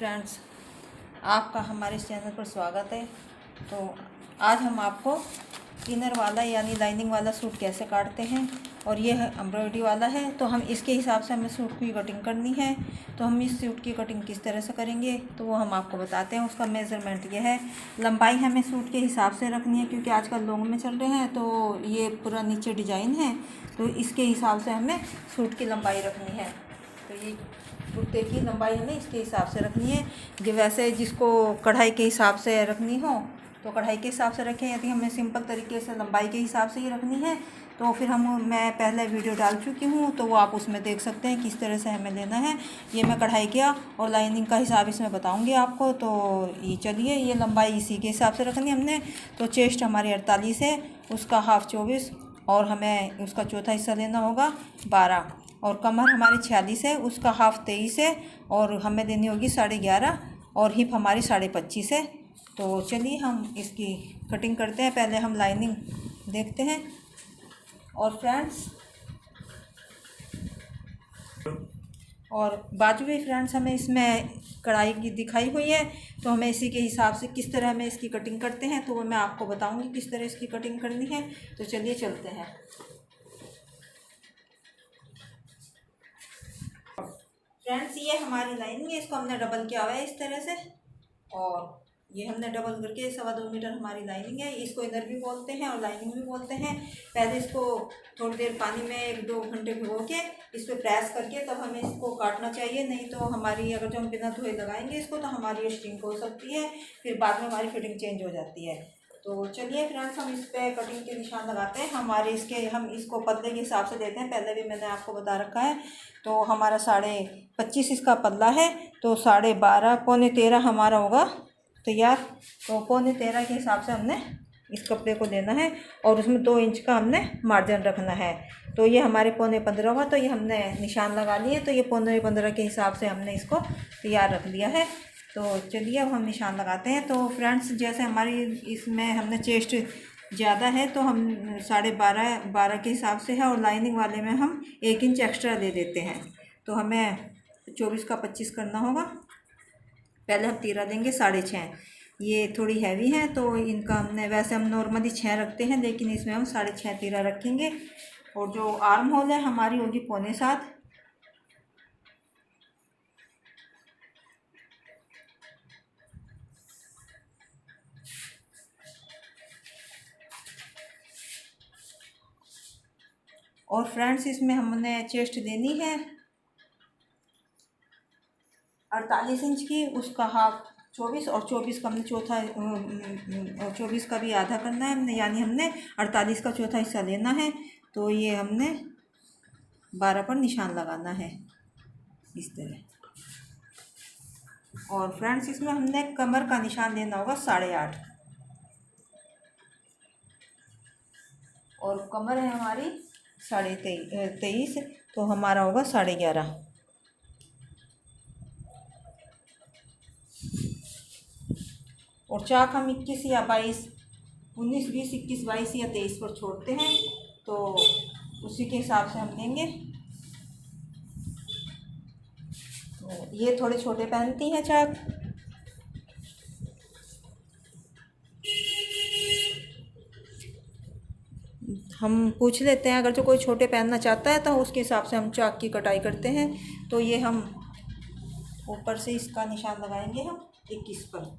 Friends, आपका हमारे इस चैनल पर स्वागत है। तो आज हम आपको इनर वाला यानी लाइनिंग वाला सूट कैसे काटते हैं, और ये है एम्ब्रॉयडरी वाला है। तो हम इसके हिसाब से हमें सूट की कटिंग करनी है। तो हम इस सूट की कटिंग किस तरह से करेंगे तो वो हम आपको बताते हैं। उसका मेज़रमेंट ये है, लंबाई हमें सूट के हिसाब से रखनी है क्योंकि आजकल लॉन्ग में चल रहे हैं। तो ये पूरा नीचे डिजाइन है, तो इसके हिसाब से हमें सूट की लंबाई रखनी है। तो ये कुर्ते की लंबाई हमें इसके हिसाब से रखनी है। जो वैसे जिसको कढ़ाई के हिसाब से रखनी हो तो कढ़ाई के हिसाब से रखें, यदि हमें सिंपल तरीके से लंबाई के हिसाब से ही रखनी है तो फिर मैं पहले वीडियो डाल चुकी हूँ, तो वो आप उसमें देख सकते हैं किस तरह से हमें लेना है। ये मैं कढ़ाई का और लाइनिंग का हिसाब इसमें बताऊँगी आपको। तो ये चलिए, ये लंबाई इसी के हिसाब से रखनी है हमने। तो चेस्ट हमारी 48 है, उसका हाफ 24 और हमें उसका चौथा हिस्सा लेना होगा 12। और कमर हमारी 46 है, उसका हाफ 23 है और हमें देनी होगी 11.5। और हिप हमारी 25.5 है। तो चलिए हम इसकी कटिंग करते हैं। पहले हम लाइनिंग देखते हैं। और फ्रेंड्स, और बाजू भी फ्रेंड्स हमें इसमें कढ़ाई की दिखाई हुई है, तो हमें इसी के हिसाब से किस तरह हमें इसकी कटिंग करते हैं तो वो मैं आपको बताऊंगी किस तरह इसकी कटिंग करनी है। तो चलिए चलते हैं। फ्रेंड्स, ये हमारी लाइनिंग है, इसको हमने डबल किया हुआ है इस तरह से। और ये हमने डबल करके 2.25 मीटर हमारी लाइनिंग है। इसको इनर भी बोलते हैं और लाइनिंग भी बोलते हैं। पहले इसको थोड़ी देर पानी में 1-2 घंटे भिगो के इस पर प्रेस करके तब हमें इसको काटना चाहिए। नहीं तो हमारी, अगर जो हम बिना धोए लगाएंगे इसको तो हमारी स्टिंग हो सकती है, फिर बाद में हमारी फिटिंग चेंज हो जाती है। तो चलिए फ्रेंड्स, हम इस पर कटिंग के निशान लगाते हैं। हम इसको पल्ले के हिसाब से देते हैं, पहले भी मैंने आपको बता रखा है। तो हमारा 25.5 इसका पल्ला है, तो 12.5 पौने 13 हमारा होगा तैयार। तो पौने 13 के हिसाब से हमने इस कपड़े को लेना है और उसमें 2 इंच का हमने मार्जिन रखना है। तो ये हमारे पौने 15 हुआ, तो ये हमने निशान लगा लिए। तो ये पौने 15 के हिसाब से हमने इसको तैयार रख लिया है। तो चलिए अब हम निशान लगाते हैं। तो फ्रेंड्स, जैसे हमारी इसमें हमने चेस्ट ज़्यादा है तो हम 12.5 के हिसाब से है, और लाइनिंग वाले में हम 1 इंच एक्स्ट्रा दे देते हैं। तो हमें 24 का 25 करना होगा। पहले हम तीरा देंगे 6.5। ये थोड़ी हैवी है तो इनका हमने, वैसे हम नॉर्मली 6 रखते हैं लेकिन इसमें हम 6.5 तीरा रखेंगे। और जो आर्म होल है हमारी होगी पौने 7। और फ्रेंड्स, इसमें हमने चेस्ट देनी है 48 इंच की, उसका हाफ 24 और 24 का हमने चौथा, 24 का भी आधा करना है हमने, यानी हमने 48 का चौथा हिस्सा लेना है। तो ये हमने 12 पर निशान लगाना है इस तरह। और फ्रेंड्स, इसमें हमने कमर का निशान लेना होगा 8.5। और कमर है हमारी 23.5, तो हमारा होगा 11.5। और चाक हम 21 या 22, 19, 20, 21, 22 या 23 पर छोड़ते हैं, तो उसी के हिसाब से हम लेंगे। तो ये थोड़े छोटे पहनती हैं चाक। हम पूछ लेते हैं, अगर जो कोई छोटे पहनना चाहता है तो उसके हिसाब से हम चाक की कटाई करते हैं। तो ये हम ऊपर से इसका निशान लगाएंगे हम 21 पर।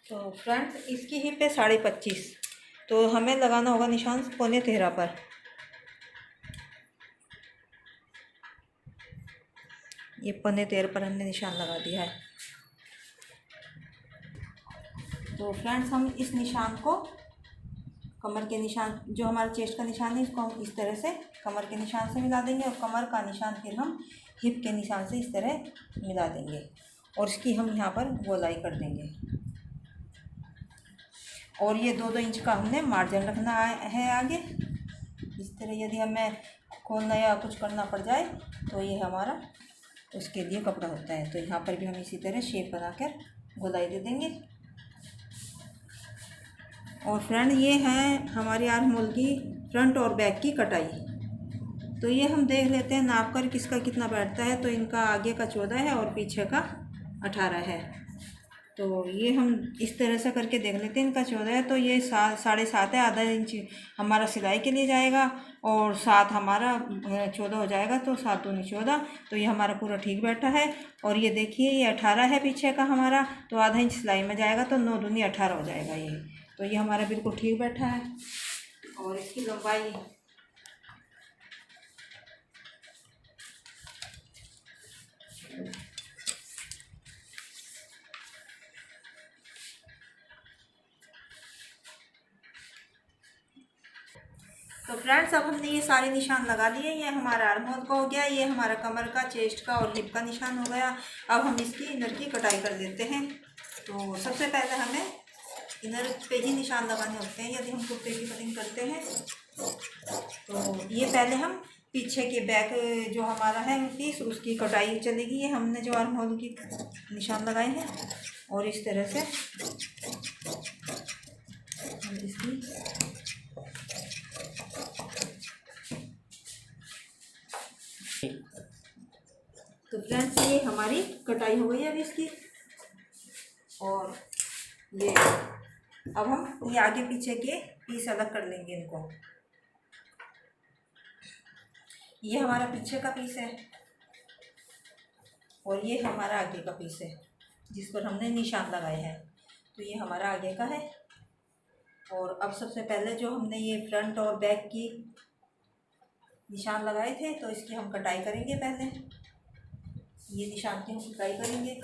तो फ्रंट इसकी हिप है 25.5, तो हमें लगाना होगा निशान पौने 13 पर। ये पौने 13 पर हमने निशान लगा दिया है। तो फ्रेंड्स, हम इस निशान को कमर के निशान, जो हमारा चेस्ट का निशान है, इसको हम इस तरह से कमर के निशान से मिला देंगे और कमर का निशान फिर हम हिप के निशान से इस तरह मिला देंगे और इसकी हम यहाँ पर गोलाई कर देंगे। और ये 2-2 इंच का हमने मार्जिन रखना है आगे इस तरह। यदि हमें खोलना या कुछ करना पड़ जाए तो ये हमारा उसके लिए कपड़ा होता है। तो यहाँ पर भी हम इसी तरह शेप बनाकर गोलाई दे देंगे। और फ्रेंड ये है हमारी आर्म होल की फ्रंट और बैक की कटाई। तो ये हम देख लेते हैं नाप कर किसका कितना बैठता है। तो इनका आगे का 14 है और पीछे का 18 है। तो ये हम इस तरह से करके देख लेते हैं। इनका 14 है तो ये 7.5 है, आधा इंच हमारा सिलाई के लिए जाएगा और 7 हमारा 14 हो जाएगा। तो 7 दूनी 14, तो ये हमारा पूरा ठीक बैठा है। और ये देखिए ये 18 है पीछे का हमारा, तो आधा इंच सिलाई में जाएगा तो 9 दूनी 18 हो जाएगा ये। तो ये हमारा बिल्कुल ठीक बैठा है। और इसकी लंबाई तो फ्रेंड्स अब हमने ये सारे निशान लगा लिए। ये हमारा आर्म होल का हो गया, ये हमारा कमर का, चेस्ट का और हिप का निशान हो गया। अब हम इसकी इनर की कटाई कर देते हैं। तो सबसे पहले हमें इनर पे ही निशान लगाने होते हैं यदि हम कुर्ते की कटिंग करते हैं। तो ये पहले हम पीछे के बैक जो हमारा है पीस उसकी कटाई चलेगी। ये हमने जो आर्म होल की निशान लगाए हैं और इस तरह से हम इसकी तो फ्रेंड्स ये हमारी कटाई हो गई अब इसकी। और ये अब हम ये आगे पीछे के पीस अलग कर लेंगे इनको। ये हमारा पीछे का पीस है और ये हमारा आगे का पीस है जिस पर हमने निशान लगाए हैं। तो ये हमारा आगे का है। और अब सबसे पहले जो हमने ये फ्रंट और बैक की निशान लगाए थे तो इसकी हम कटाई करेंगे। पहले ये निशान की हम कटाई करेंगे।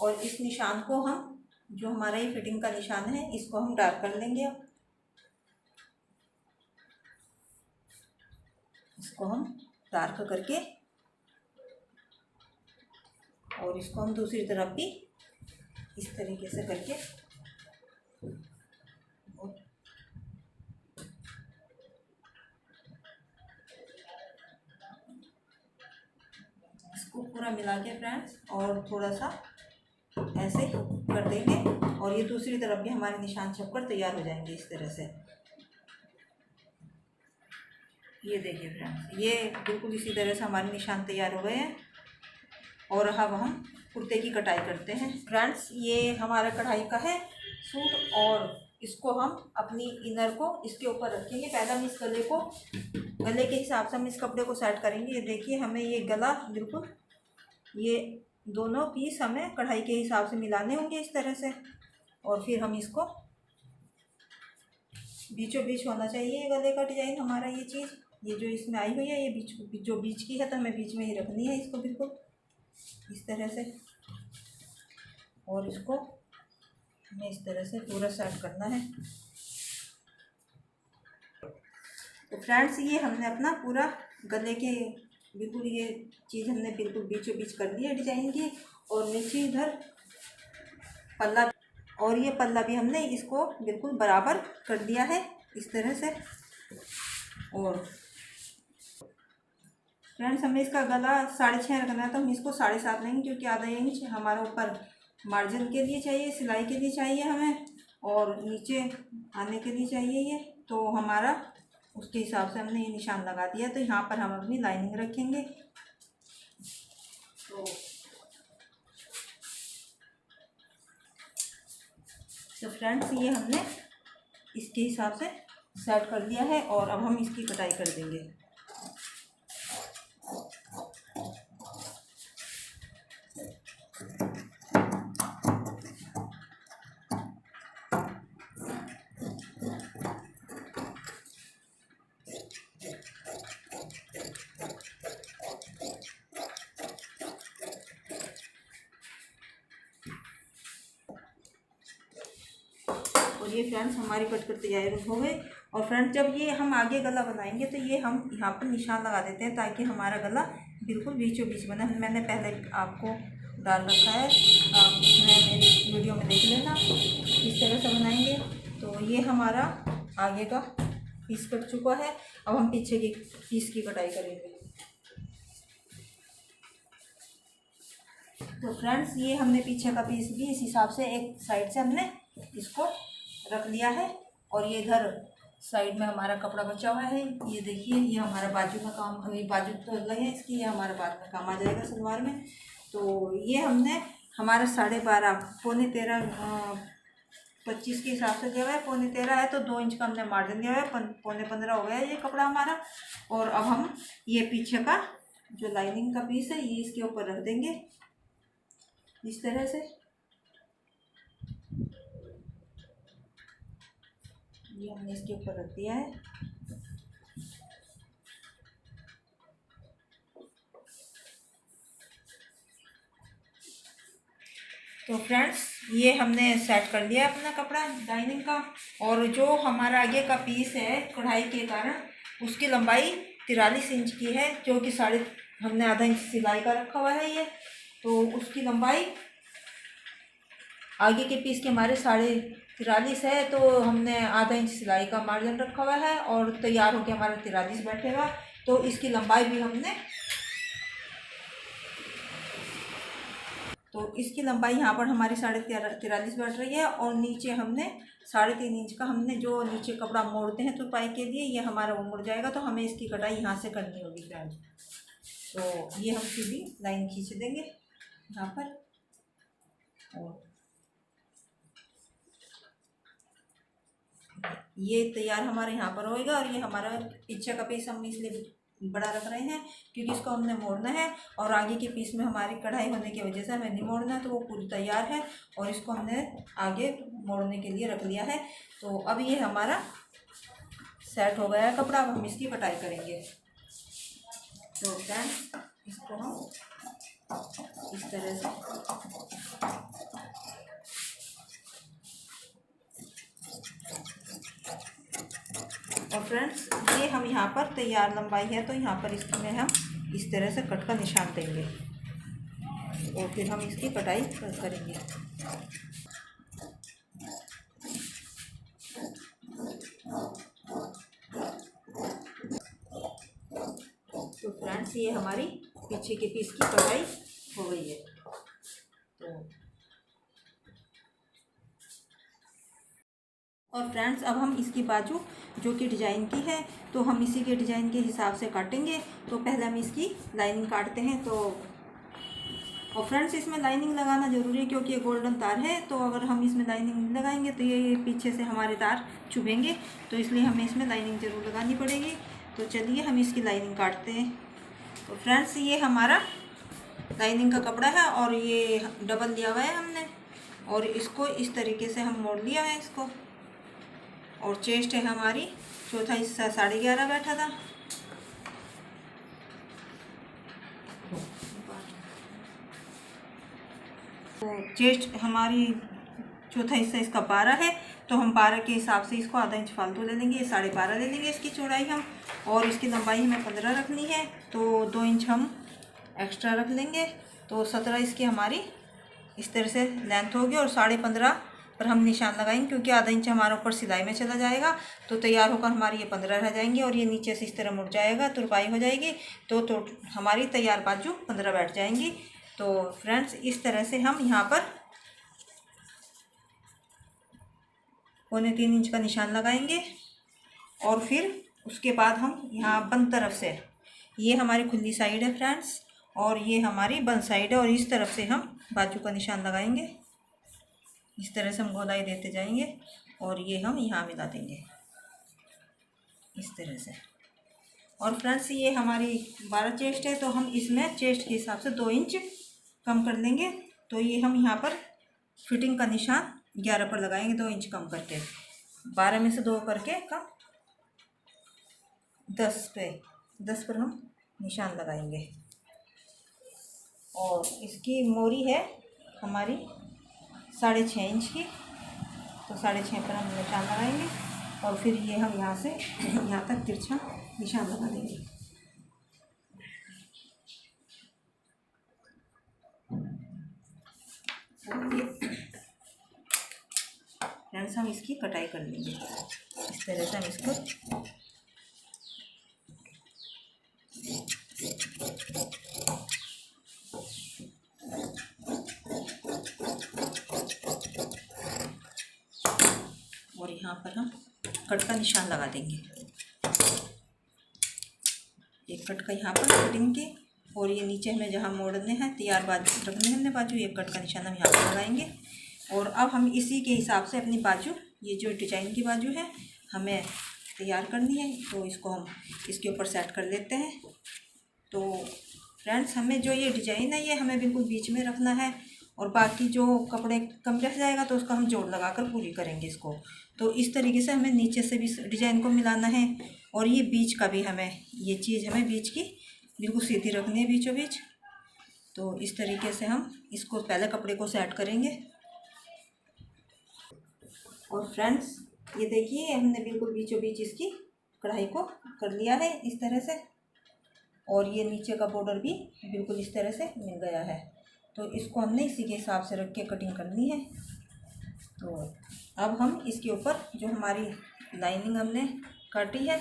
और इस निशान को हम जो हमारा ये फिटिंग का निशान है इसको हम डार्क कर लेंगे। अब इसको हम डार्क करके और इसको हम दूसरी तरफ भी इस तरीके से करके इसको पूरा मिला के फ्रेंड्स और थोड़ा सा ऐसे कर देंगे। और ये दूसरी तरफ भी हमारे निशान छपकर तैयार हो जाएंगे इस तरह से। ये देखिए फ्रेंड्स ये बिल्कुल इसी तरह से हमारे निशान तैयार हो गए हैं। और अब हम कुर्ते की कटाई करते हैं। फ्रेंड्स ये हमारा कढ़ाई का है सूट और इसको हम अपनी इनर को इसके ऊपर रखेंगे। पहले हम इस गले के हिसाब से हम इस कपड़े को सेट करेंगे। ये देखिए हमें ये गला बिल्कुल ये दोनों पीस हमें कढ़ाई के हिसाब से मिलाने होंगे इस तरह से। और फिर हम इसको बीचों बीच होना चाहिए गले का डिजाइन हमारा। ये चीज़ ये जो इसमें आई हुई है ये जो बीच की है तो हमें बीच में ही रखनी है इसको बिल्कुल इस तरह से। और इसको हमें इस तरह से पूरा सेट करना है। तो फ्रेंड्स ये हमने अपना पूरा गले के बिल्कुल ये चीज़ हमने बिल्कुल बीचों बीच कर दी है डिजाइन की। और नीचे इधर पल्ला और ये पल्ला भी हमने इसको बिल्कुल बराबर कर दिया है इस तरह से। और फ्रेंड्स हमें इसका गला 6.5 रखना है तो हम इसको 7.5 लेंगे क्योंकि आधा इंच हमारा ऊपर मार्जिन के लिए चाहिए, सिलाई के लिए चाहिए हमें और नीचे आने के लिए चाहिए ये। तो हमारा उसके हिसाब से हमने ये निशान लगा दिया। तो यहाँ पर हम अपनी लाइनिंग रखेंगे। तो फ्रेंड्स ये हमने इसके हिसाब से सेट कर दिया है और अब हम इसकी कटाई कर देंगे। और ये फ्रेंड्स हमारी कट कर तैयार हो गए। और फ्रेंड्स जब ये हम आगे गला बनाएंगे तो ये हम यहाँ पर निशान लगा देते हैं ताकि हमारा गला बिल्कुल बीचों बीच बने। मैंने पहले आपको डाल रखा है, आप उसमें मेरी वीडियो में देख लेना किस तरह से बनाएंगे। तो ये हमारा आगे का पीस कट चुका है, अब हम पीछे की पीस की कटाई करेंगे। तो फ्रेंड्स ये हमने पीछे का पीस भी इस हिसाब से एक साइड से हमने इसको रख लिया है, और ये इधर साइड में हमारा कपड़ा बचा हुआ है। ये देखिए, ये हमारा बाजू का काम, अभी बाजू तो अलग है इसकी, ये हमारा बाद में काम आ जाएगा सलवार में। तो ये हमने हमारा 12.5 पौने 13 25 के हिसाब से दिया हुआ है, पौने 13 है तो 2 इंच का हमने मार्जिन दिया हुआ है, पौने 15 हो गया है ये कपड़ा हमारा। और अब हम ये पीछे का जो लाइनिंग का पीस है ये इसके ऊपर रख देंगे इस तरह से। ये हमने इसके ऊपर रख दिया है। तो फ्रेंड्स ये हमने सेट कर लिया अपना कपड़ा लाइनिंग का, और जो हमारा आगे का पीस है कढ़ाई के कारण उसकी लंबाई 43 इंच की है, जो कि हमने आधा इंच सिलाई का रखा हुआ है ये। तो उसकी लंबाई आगे के पीस के हमारे 43.5 है, तो हमने आधा इंच सिलाई का मार्जिन रखा हुआ है, और तैयार होकर हमारा 43 बैठेगा। तो इसकी लंबाई भी हमने, तो इसकी लंबाई यहाँ पर हमारी 43.5 बैठ रही है, और नीचे हमने 3.5 इंच का हमने जो नीचे कपड़ा मोड़ते हैं तुरपाई के लिए, ये हमारा वो मुड़ जाएगा, तो हमें इसकी कटाई यहाँ से करनी होगी फ्रेंड्स। तो ये हम सीधी लाइन खींच देंगे यहाँ पर, और ये तैयार हमारे यहाँ पर होएगा। और ये हमारा पीछे का पीस हम इसलिए बड़ा रख रहे हैं क्योंकि इसको हमने मोड़ना है, और आगे के पीस में हमारी कढ़ाई होने की वजह से हमें नहीं मोड़ना है, तो वो पूरी तैयार है और इसको हमने आगे मोड़ने के लिए रख लिया है। तो अब ये हमारा सेट हो गया है कपड़ा, अब हम इसकी कटाई करेंगे। तो फ्रेंड्स इसको हम इस तरह से और फ्रेंड्स ये हम यहाँ पर तैयार लंबाई है, तो यहाँ पर इसमें हम इस तरह से कट का निशान देंगे, और फिर हम इसकी कटाई करेंगे। तो फ्रेंड्स ये हमारी पीछे के पीस की कटाई हो गई है। तो और फ्रेंड्स अब हम इसकी बाजू जो कि डिज़ाइन की है, तो हम इसी के डिज़ाइन के हिसाब से काटेंगे। तो पहले हम इसकी लाइनिंग काटते हैं। तो और फ्रेंड्स इसमें लाइनिंग लगाना ज़रूरी है क्योंकि ये गोल्डन तार है, तो अगर हम इसमें लाइनिंग नहीं लगाएंगे तो ये पीछे से हमारे तार चुभेंगे, तो इसलिए हमें इसमें लाइनिंग ज़रूर लगानी पड़ेगी। तो चलिए हम इसकी लाइनिंग काटते हैं। तो फ्रेंड्स ये हमारा लाइनिंग का कपड़ा है, और ये डबल लिया हुआ है हमने, और इसको इस तरीके से हम मोड़ लिया है इसको। और चेस्ट है हमारी, चौथा हिस्सा 11.5 बैठा था। तो चेस्ट हमारी चौथा हिस्सा इसका 12 है, तो हम 12 के हिसाब से इसको आधा इंच फालतू ले लेंगे, 12.5 ले लेंगे इसकी चौड़ाई हम। और इसकी लंबाई हमें 15 रखनी है, तो 2 इंच हम एक्स्ट्रा रख लेंगे। तो 17 इसकी हमारी इस तरह से लेंथ होगी, और 15.5 पर हम निशान लगाएंगे क्योंकि आधा इंच हमारा ऊपर सिलाई में चला जाएगा। तो तैयार होकर हमारी ये 15 रह जाएंगे, और ये नीचे से इस तरह मुड़ जाएगा, तुरपाई हो जाएगी, तो हमारी तैयार बाजू 15 बैठ जाएंगी। तो फ्रेंड्स इस तरह से हम यहाँ पर 3.25 इंच का निशान लगाएंगे, और फिर उसके बाद हम यहाँ बंद तरफ से, ये हमारी खुली साइड है फ्रेंड्स, और ये हमारी बंद साइड है, और इस तरफ से हम बाजू का निशान लगाएंगे। इस तरह से हम गोलाई देते जाएंगे, और ये हम यहाँ मिला देंगे इस तरह से। और फ्रेंड्स ये हमारी 12 चेस्ट है, तो हम इसमें चेस्ट के हिसाब से 2 इंच कम कर लेंगे। तो ये हम यहाँ पर फिटिंग का निशान 11 पर लगाएंगे, 2 इंच कम करके, 12 में से 2 करके कम 10 पर हम निशान लगाएंगे। और इसकी मोरी है हमारी 6.5 इंच की, तो 6.5 पर हम निशान लगाएंगे, और फिर ये हम यहाँ से यहाँ तक तिरछा निशान लगा देंगे। फ्रेंड्स हम इसकी कटाई कर लेंगे। इस तरह से हम इसको और यहाँ पर हम कट का निशान लगा देंगे। एक कट का यहाँ पर कटिंग की, और ये नीचे हमें जहाँ मोड़ने हैं तैयार बाजू रखने हैं हमने बाजू, एक कट का निशान हम यहाँ पर लगाएंगे। और अब हम इसी के हिसाब से अपनी बाजू, ये जो डिजाइन की बाजू है हमें तैयार करनी है, तो इसको हम इसके ऊपर सेट कर लेते हैं। तो फ्रेंड्स हमें जो ये डिजाइन है ये हमें बिल्कुल बीच में रखना है, और बाकी जो कपड़े कम रह जाएगा तो उसका हम जोड़ लगाकर पूरी करेंगे इसको। तो इस तरीके से हमें नीचे से भी डिजाइन को मिलाना है, और ये बीच का भी हमें, ये चीज़ हमें बीच की बिल्कुल सीधी रखनी है बीचों बीच। तो इस तरीके से हम इसको पहले कपड़े को सेट करेंगे। और फ्रेंड्स ये देखिए हमने बिल्कुल बीचों बीच इसकी कढ़ाई को कर लिया है इस तरह से, और ये नीचे का बॉर्डर भी बिल्कुल इस तरह से मिल गया है। तो इसको हमने इसी के हिसाब से रख के कटिंग करनी है। तो अब हम इसके ऊपर जो हमारी लाइनिंग हमने काटी है,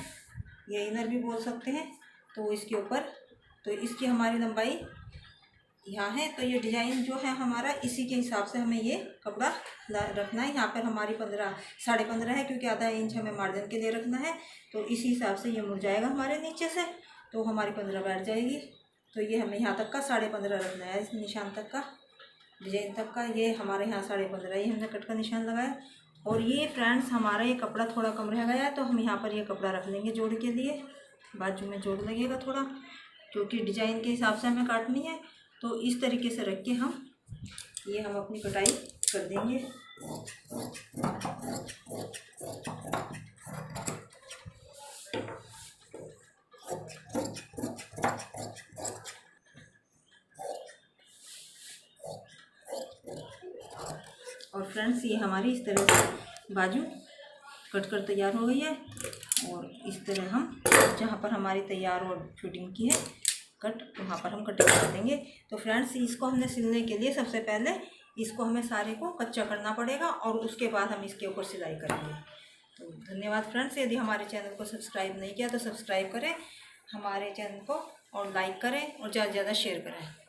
ये इनर भी बोल सकते हैं, तो इसके ऊपर, तो इसकी हमारी लंबाई यहाँ है, तो ये डिज़ाइन जो है हमारा इसी के हिसाब से हमें ये कपड़ा रखना है। यहाँ पर हमारी 15.5 है, क्योंकि आधा इंच हमें मार्जिन के लिए रखना है। तो इसी हिसाब से ये मुड़ जाएगा हमारे नीचे से, तो हमारी 15 बैठ जाएगी। तो ये हमें यहाँ तक का 15.5 रखना है, इस निशान तक का, डिजाइन तक का। ये हमारे यहाँ 15.5 ये हमने कट का निशान लगाया। और ये फ्रेंड्स हमारा ये कपड़ा थोड़ा कम रह गया है, तो हम यहाँ पर ये कपड़ा रख लेंगे जोड़ के लिए। बाजू में जोड़ लगेगा थोड़ा, क्योंकि डिजाइन के हिसाब से हमें काटनी है। तो इस तरीके से रख के हम अपनी कटाई कर देंगे। और फ्रेंड्स ये हमारी इस तरह से बाजू कट कर तैयार हो गई है, और इस तरह हम जहाँ पर हमारी तैयार और फिटिंग की है कट, वहाँ पर हम कटिंग कर देंगे। तो फ्रेंड्स इसको हमने सिलने के लिए सबसे पहले इसको हमें सारे को कच्चा करना पड़ेगा, और उसके बाद हम इसके ऊपर सिलाई करेंगे। तो धन्यवाद फ्रेंड्स। यदि हमारे चैनल को सब्सक्राइब नहीं किया तो सब्सक्राइब करें हमारे चैनल को, और लाइक करें और ज़्यादा से ज़्यादा शेयर करें।